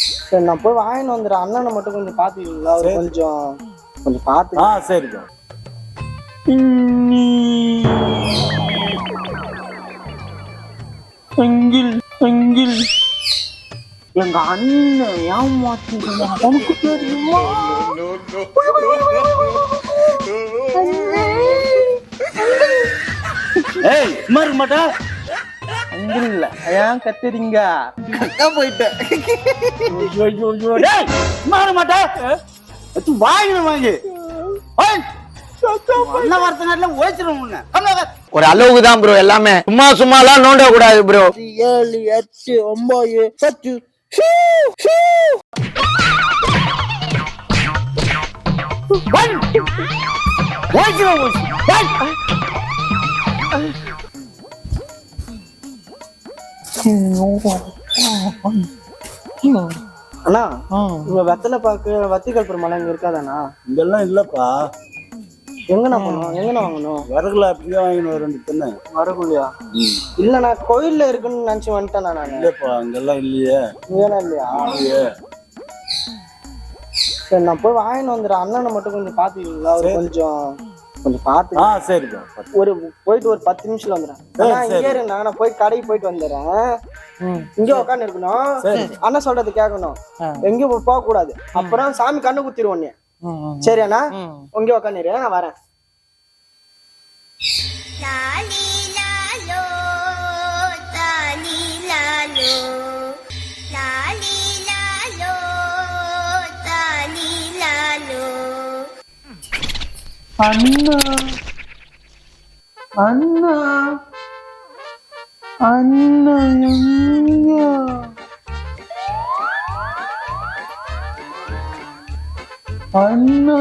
சரி நான் போய் வாங்கிட்டு வந்துடுறேன். அண்ணனை மட்டும் கொஞ்சம் பார்த்துக்கிங்களா? அவர் கொஞ்சம் கொஞ்சம் பார்த்து. சரிப்பா. அங்கில் அங்கில் எங்க அண்ணன் ஏமாத்திடுமா உனக்கு தெரியுமா? ஏய் சுமார் மாட்டா அங்கில் இல்ல ஏன் கத்துறீங்க? போயிட்டேன். சுமார் மாட்டா வாங்கி ஒரு அளவுக்கு தான் ப்ரோ எல்லாமே. சும்மா சும்மா எல்லாம் நோண்ட கூடாது ப்ரோ. 7 8 9 10 அண்ணா உங்க வெத்தலை பாக்கு வத்திகள் பெருமாள் இங்க இருக்காதாண்ணா? இங்கெல்லாம் இல்லப்பா. எங்கண்ணா போகணும்? எங்கண்ணா வாங்கணும்? வரகுல அப்படியே வாங்கினு 2 தின்னு. வரகுலையா? இல்லண்ணா கோயில்ல இருக்குன்னு நினைச்சு வந்துட்டேண்ணா நான். இல்லப்பா இங்கெல்லாம் இல்லையே. இங்கெல்லாம் இல்லையா? சரி நான் போய் வாங்கிட்டு வந்துடுறேன். அண்ணனை மட்டும் கொஞ்சம் பார்த்துக்கிங்களா? அவர் கொஞ்சம் கொஞ்சம் பார்த்து. சரிப்பா. போயிட்டு ஒரு 10 நிமிஷத்துல வந்துடுறேன். இங்கே இருங்க, நான் போய் கடைக்கு போயிட்டு வந்துடுறேன். இங்க உட்காந்து இருக்கணும். அண்ணா சொல்றது கேட்கணும். எங்கேயும் போக கூடாது. அப்புறம் சாமி கண்ணு குத்திடுவோம் நீ. சரி அண்ணா இங்கே உட்காந்து நான் வரேன். அண்ணா அண்ணா அண்ணா எங்க? அண்ணா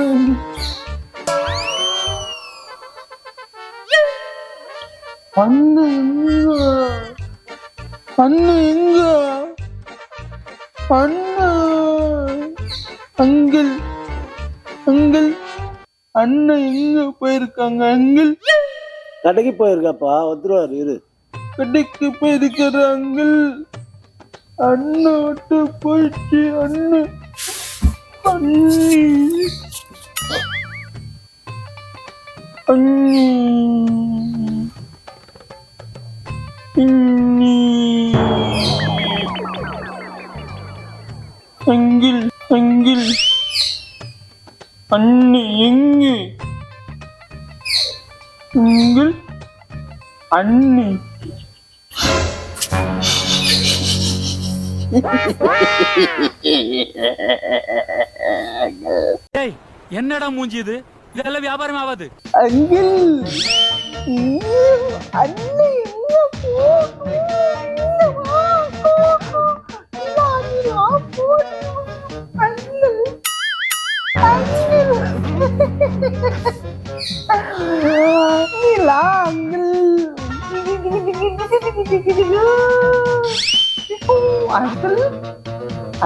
அண்ணா எங்க? அண்ணா எங்க? அண்ணா அங்கிள் அங்கிள் அண்ணா எங்க போயிருக்காங்க? அங்கிள் கடைக்கு போயிருக்காப்பா. வந்துருவாரு இரு. கடைக்கு போயிருக்கிற அங்கிள். அண்ணா விட்டு போயிட்டு அண்ணா அண்ணி அண்ணி அண்ணி அங்கிள் அங்கிள் அண்ணி எங்கே? அங்கிள் அண்ணி என்னடா மூஞ்சி இது? இதெல்லாம் வியாபாரம் ஆகாது. அங்கிள் அண்ணி எங்க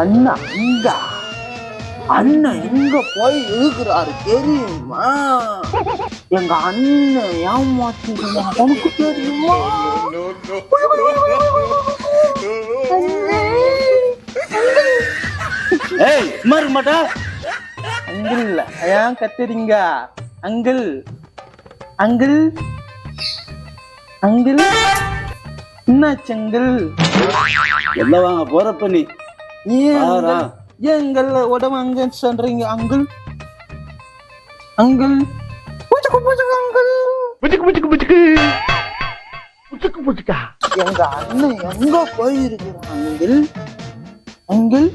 அண்ணா இங்க அண்ணன் எங்க போய் இருக்கிறாரு தெரியுமா? எங்க அண்ணன் ஏமாத்திடுமா உனக்கு தெரியுமா? ஏய் சுமார் மாட்டா அங்கிள் இல்ல ஏன் கத்துறீங்க? அங்கிள் அங்கிள் அங்கிள் என்னாச்சு அங்கிள்? எல்லாம் வாங்க போறப்ப நீ எங்கள் உடம்பு சொல்றீங்க அங்கிள்? அங்கிள் எங்க அண்ணன் எங்க போயிருக்கிறான்? அங்கிள் அங்கிள்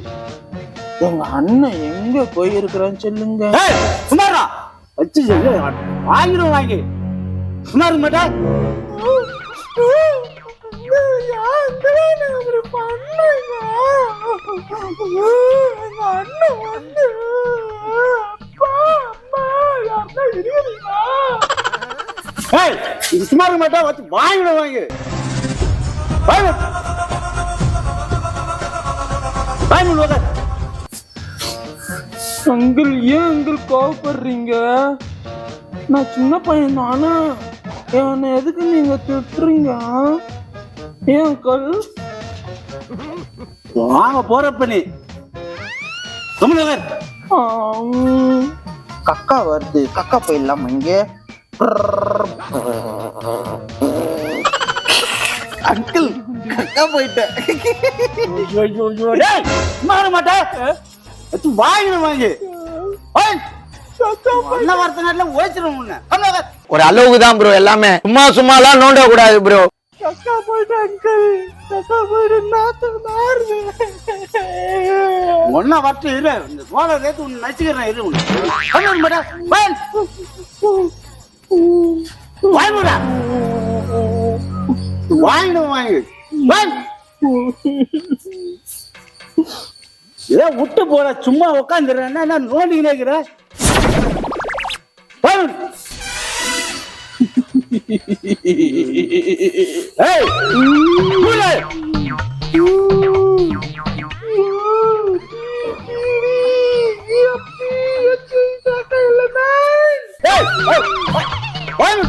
எங்க அண்ணன் எங்க போயிருக்கிறான்னு சொல்லுங்க. சுமாரா வச்சு வாங்கிடும் வாங்கி சுமாரு மாட்டா. சுமாரு மாட்டா வச்சு வாங்கிடும் வாங்கி அங்கிள் ஏன் அங்கிள் கோவப்படுறீங்க? நான் சின்ன பையன் தானே. என்னை எதுக்கு நீங்க திட்டுறீங்க? ஏன் அங்கிள்? வாங்க போறப்ப நீ கமலகர் கக்கா வருது, கக்கா போயிடலாம் இங்கே. அங்கிள் கக்கா போயிட்டேன். சும்மா இருக்க மாட்டேன். வச்சு வாங்கிடும் வாங்கி நல்ல வார்த்தை நேரத்துல ஓய்ச்சிடும் உன்னை. கமலகர் ஒரு அளவுக்கு தான் ப்ரோ எல்லாமே. சும்மாலாம் நோண்ட கூடாது ப்ரோ. கக்கா போயிட்டு அங்கிள், கக்கா போயிட்டு நாத்து நாருது. ஒன்னா வரட்டு இரு. இந்த சோழ ரேத்து உன்னை நச்சுக்கிறேன் இரு உன்னை. கமலகர் மாட்டேன். வாங்கிடுடா. வாங்கிடும் வாங்கி ஏதோ விட்டு போற சும்மா உட்காந்துடுறேன். என்ன நோண்டிக்கினே இருக்கிற? ஏய் மூளை. ஏய் வாங்க.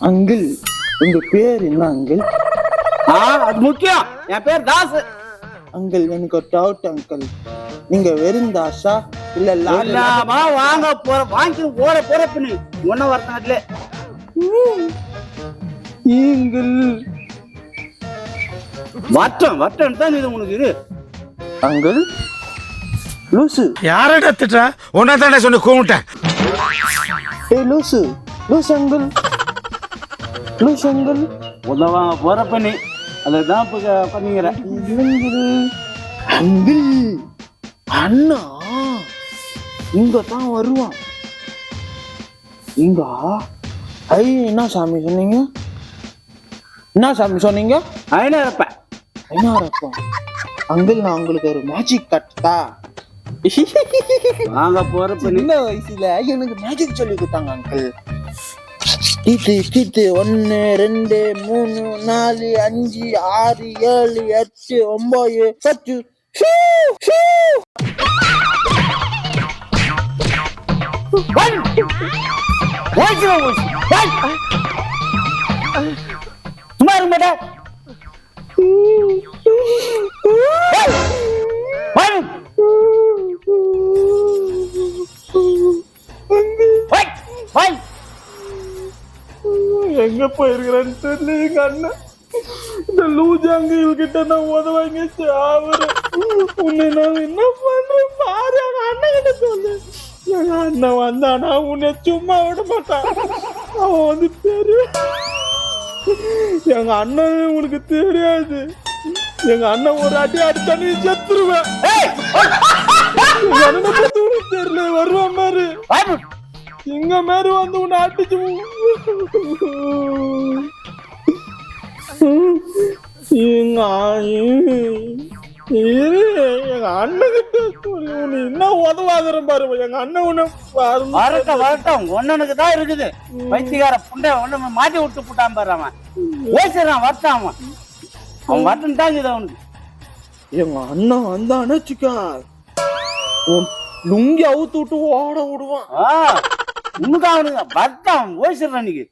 அங்கிள் உங்க பேர் என்ன அங்கிள்? அது முக்கியம். என் பேர் தாஸ். அங்கிள் எனக்கு ஒரு டவுட் அங்கிள், நீங்க வெறும் தாஸா இல்ல இல்லாமா வாங்க போற வாங்கி ஓட போற பண்ணி ஒன்ன வரத்தாட்ல அங்கிள்? வட்டம் வட்டம் தான் இது உனக்கு. இது அங்கிள் லூசு. யாரடா திட்டா? உன்ன தானே சொன்ன கூமிட்டேன். ஏய் லூசு, லூசு அங்கிள், லூசு அங்கிள். உதவாங்க போற பண்ணி அதுதான் இப்ப பண்ணிக்கிற. அங்கிள் அண்ணா இங்க தான் வருவான். இங்க என்ன சாமி சொன்னீங்க? என்ன சாமி சொன்னீங்க? ஐநா இருப்பேன். ஐநாரப்பா அங்கிள், நான் உங்களுக்கு ஒரு மேஜிக் கட்டா. வாங்க போற பண்ணி சின்ன வயசுல எனக்கு மேஜிக் சொல்லி கொடுத்தாங்க அங்கிள். இது 1 2 3 4 5 6 7 8 9 10. சும்மா இருக்க மாட்டேன். எங்க போயிருக்கிறேன்னு தெரியல எங்க அண்ணன். இந்த லூஜாங்க கிட்ட நான் உதவாங்க சாவறேன். உன்னை நான் என்ன பண்றேன் பாரு. எங்க அண்ணன் கிட்ட சொல்லு. எங்க அண்ணன் வந்தானா உன்னை சும்மா விட மாட்டான். அவன் வந்து தெரியும். எங்க அண்ணன் உனக்கு தெரியாது. எங்க அண்ணன் ஒரு அடி அடிச்சா நீ செத்துருவேன். எங்க அண்ணனை பத்தி உனக்கு தெரியல. வருவான் பாரு, எங்க மாரி வந்து உன்னை அடிச்சு எங்க அண்ணகிட்ட சொல்லி உன்னை என்ன உதவாகிறேன் பாரு. எங்க அண்ணன் உன்னை வரட்டும் வரட்டும். ஒன்னனுக்கு தான் இருக்குது. பைத்தியக்கார புண்டை ஒண்ணு மாட்டி விட்டு போட்டான் பாரு. அவன் பேசுறான் வரட்டான். அவன் வரட்டும் தான் இது அவனுக்கு. எங்க அண்ணன் வந்தான்னு வச்சுக்கா, லுங்கி அவுத்து விட்டு ஓட விடுவான். உனக்கு அவனுங்க வரட்டான் ஓய்ச்சிடுறான். இன்னைக்கு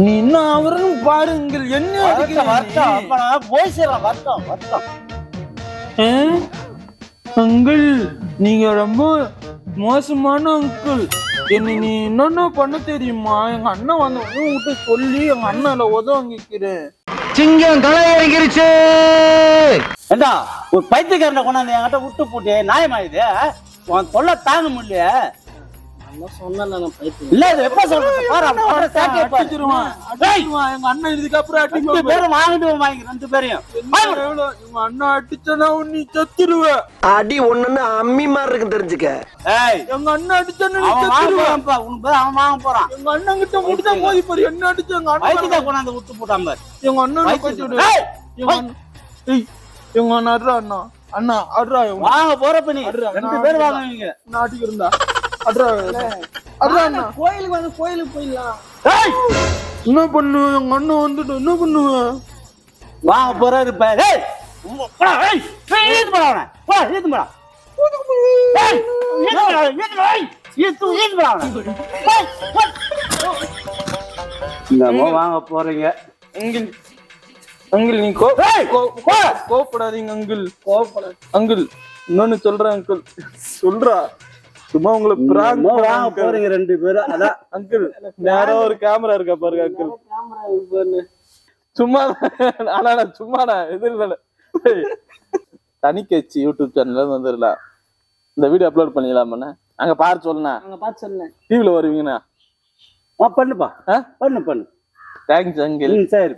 நீ என்ன அவரும் பாருங்கள். என்ன அங்கிள், நீங்க ரொம்ப மோசமான அங்கிள். என்ன நீ என்னென்ன பண்ண தெரியுமா? எங்க அண்ணன் வந்த உங்ககிட்ட சொல்லி எங்க அண்ணால உதவாங்கிக்கிறேன். சிங்கம் தலை இறங்கிருச்சு. ஏண்டா ஒரு பைத்தியக்காரனை கொண்டாந்து என்கிட்ட விட்டு போட்டு நியாயமா இது? உன் தொல்லை தாங்க முடியல. இல்ல இது எப்ப சொல்றது பாரு. எங்க அண்ணன் இதுக்கப்புறம் ரெண்டு பேரும் வாங்கிட்டு வாங்கி 2 பேரையும் எங்க அண்ணன் அடிச்சனா நீ செத்துருவேன். அடி ஒண்ணுன்னு அம்மி மாதிரி இருக்கு தெரிஞ்சுக்க. எங்க அண்ணன் அடிச்சனா நீ அவன் செத்துருவேன். அவன் வாங்க போறான். எங்க அண்ணன் கிட்ட முடிச்சா போய் பாரு. என்ன அடிச்சு எங்க அண்ணன் பைத்தியத்தை கொண்டாந்து விட்டு போட்டான் பாரு. எங்க அண்ணன் எங்க அண்ணன் அட்ரா அண்ணா அண்ணா அட்ரா வாங்க போறப்ப நீ 2 பேர் வாங்குவீங்க. நாட்டுக்கு இருந்தா அட்ரா அட்ரா அண்ணா. கோயிலுக்கு வந்து கோயிலுக்கு போயிடலாம். என்ன பண்ணு? எங்க அண்ணன் வந்துட்டு என்ன பண்ணுவேன்? வாங்க போறாரு பாரு. என்னமோ வாங்க போறீங்க. அங்கிள் அங்கிள் நீ கோவப்படாதீங்க அங்கிள். அங்கிள் இன்னொன்னு சொல்றேன் அங்கிள். சொல்றா சும்மா உங்களை பிராங்க் என்னமோ வாங்க போறீங்க 2 பேரும். அதான் அங்கிள் நேரா ஒரு கேமரா இருக்கா பாருங்க அங்கிள். சும்மா சும்மாடா எதிர்ல தனி கட்சி யூடியூப் சேனல்ல வந்துடலாம். இந்த வீடியோ அப்லோட் பண்ணிடலாமண்ணா. அங்க பார்த்து சொல்லுண்ணா. அங்க பார்த்து சொல்லுங்க. டிவில வருவீங்கண்ணா. பண்ணுப்பா. பண்ணு. Thanks uncle. சரி.